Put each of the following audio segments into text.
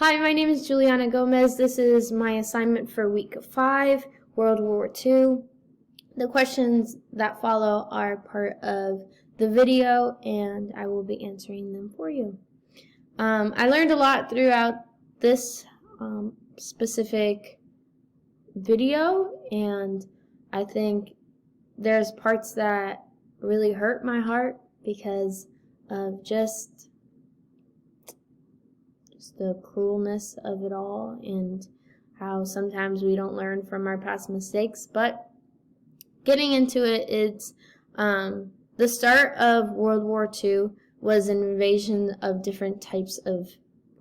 Hi, my name is Juliana Gomez. This is my assignment for week 5, World War II. The questions that follow are part of the video, and I will be answering them for you. I learned a lot throughout this specific video, and I think there's parts that really hurt my heart because of just the cruelness of it all and how sometimes we don't learn from our past mistakes. But getting into it, it's the start of World War II was an invasion of different types of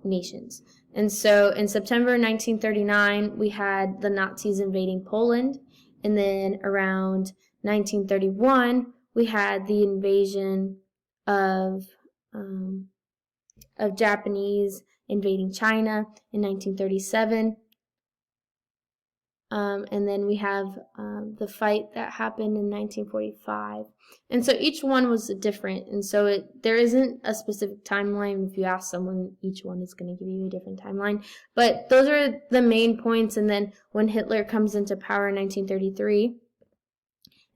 nations. And so in September 1939, we had the Nazis invading Poland. And then around 1931, we had the invasion of Japanese invading China in 1937. And then we have the fight that happened in 1945. And so each one was different. And so there isn't a specific timeline. If you ask someone, each one is going to give you a different timeline. But those are the main points. And then when Hitler comes into power in 1933,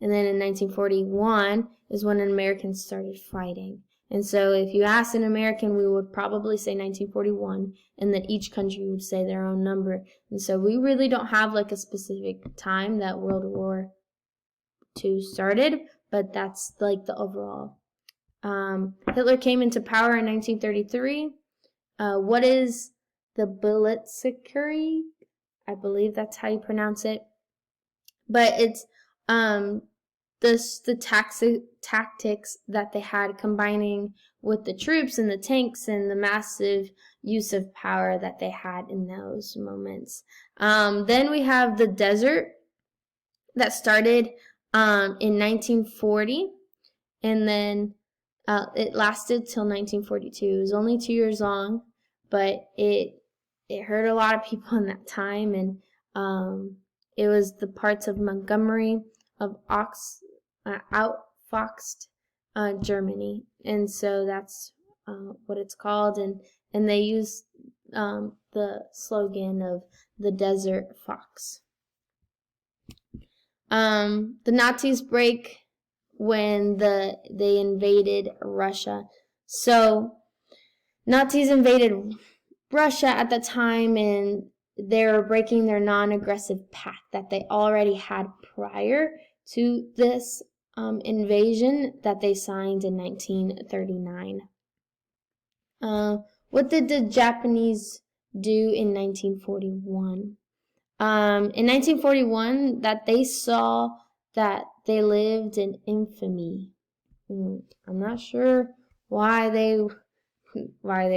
and then in 1941 is when Americans started fighting. And so if you ask an American, we would probably say 1941, and that each country would say their own number. And so we really don't have like a specific time that World War II started, but that's like the overall. Hitler came into power in 1933. What is the Blitzkrieg? I believe that's how you pronounce it. But it's the tactics that they had combining with the troops and the tanks and the massive use of power that they had in those moments. Then we have the desert that started in 1940, and then it lasted till 1942. It was only 2 years long, but it hurt a lot of people in that time, and it was the parts of Montgomery, of outfoxed Germany, and so that's what it's called, and they use the slogan of the Desert Fox. The Nazis break when they invaded Russia. So Nazis invaded Russia at the time, and they were breaking their non-aggressive pact that they already had prior to this invasion that they signed in 1939. What did the Japanese do in 1941? In 1941, that they saw that they lived in infamy. I'm not sure why they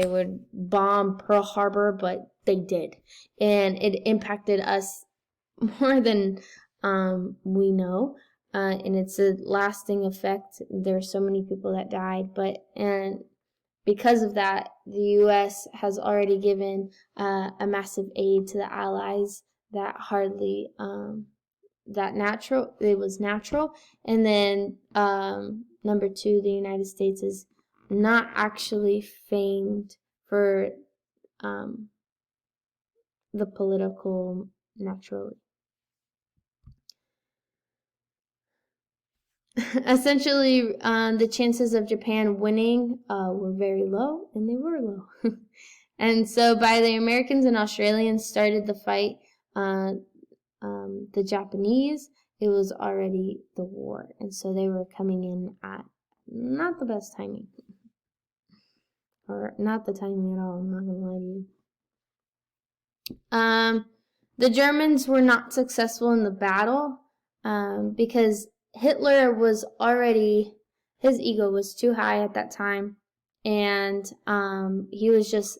would bomb Pearl Harbor, but they did, and it impacted us more than we know, and it's a lasting effect. There's so many people that died, and because of that, the U.S. has already given a massive aid to the Allies that hardly it was natural. And then number 2, the United States is not actually famed for the political naturally. Essentially, the chances of Japan winning were very low, and they were low. And so by the Americans and Australians started the fight, the Japanese, it was already the war. And so they were coming in at not the best timing. Or not the timing at all, I'm not going to lie to you. The Germans were not successful in the battle because Hitler was already, his ego was too high at that time, and he was just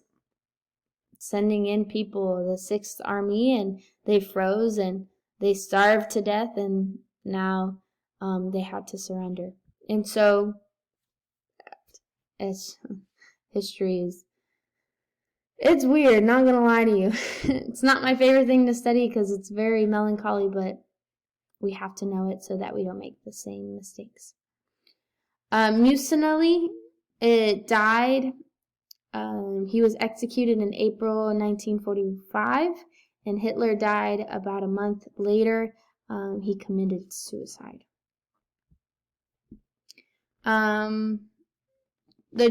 sending in people, the 6th Army, and they froze and they starved to death, and now they had to surrender. And so history it's weird, not gonna lie to you. It's not my favorite thing to study because it's very melancholy, but we have to know it so that we don't make the same mistakes. Musssolini, it died He was executed in April 1945, and Hitler died about a month later. He committed suicide. The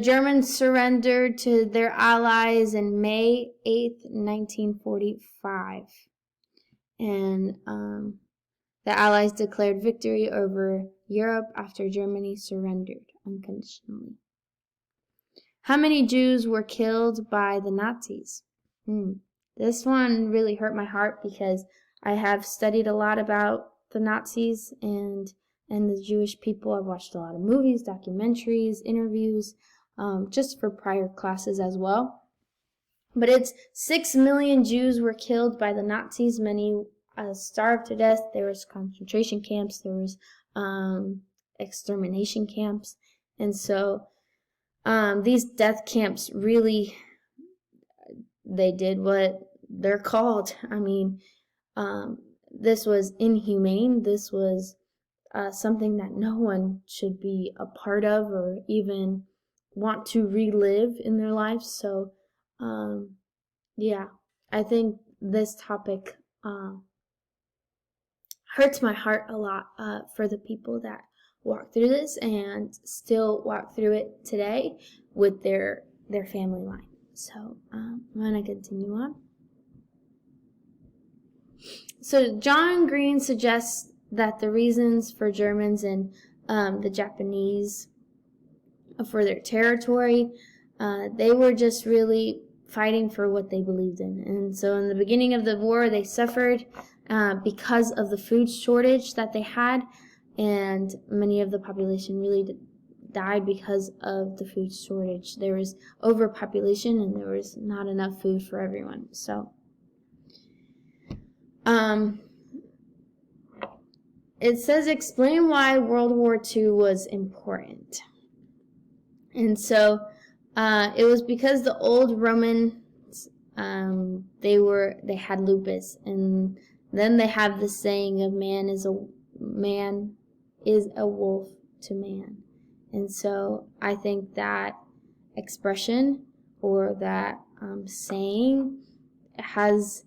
Germans surrendered to their allies in May 8th, 1945. And the Allies declared victory over Europe after Germany surrendered unconditionally. How many Jews were killed by the Nazis? This one really hurt my heart because I have studied a lot about the Nazis and the Jewish people. I've watched a lot of movies, documentaries, interviews, just for prior classes as well. But it's 6 million Jews were killed by the Nazis. Many starved to death. There was concentration camps. There was extermination camps. And so these death camps really, they did what they're called. I mean, this was inhumane. This was something that no one should be a part of or even want to relive in their lives. So, yeah, I think this topic hurts my heart a lot for the people that walk through this and still walk through it today with their family line. So I'm going to continue on. So John Green suggests that the reasons for Germans and the Japanese for their territory, they were just really fighting for what they believed in. And so in the beginning of the war, they suffered because of the food shortage that they had, and many of the population really died because of the food shortage. There was overpopulation and there was not enough food for everyone. So it says, explain why World War II was important. And so it was because the old Romans, they had lupus, and then they have the saying of man is a wolf to man. And so I think that expression or that saying has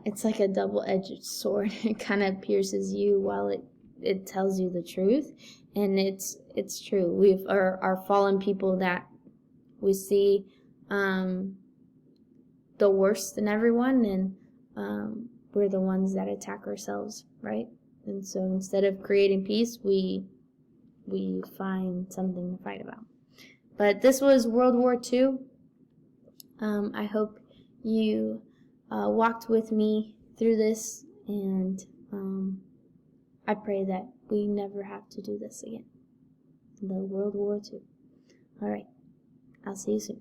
it's like a double-edged sword. It kind of pierces you while it tells you the truth, and it's true. We are fallen people that we see the worst in everyone, and we're the ones that attack ourselves, right? And so instead of creating peace, we find something to fight about. But this was World War II. I hope you walked with me through this, and I pray that we never have to do this again. The World War II. All right. I'll see you soon.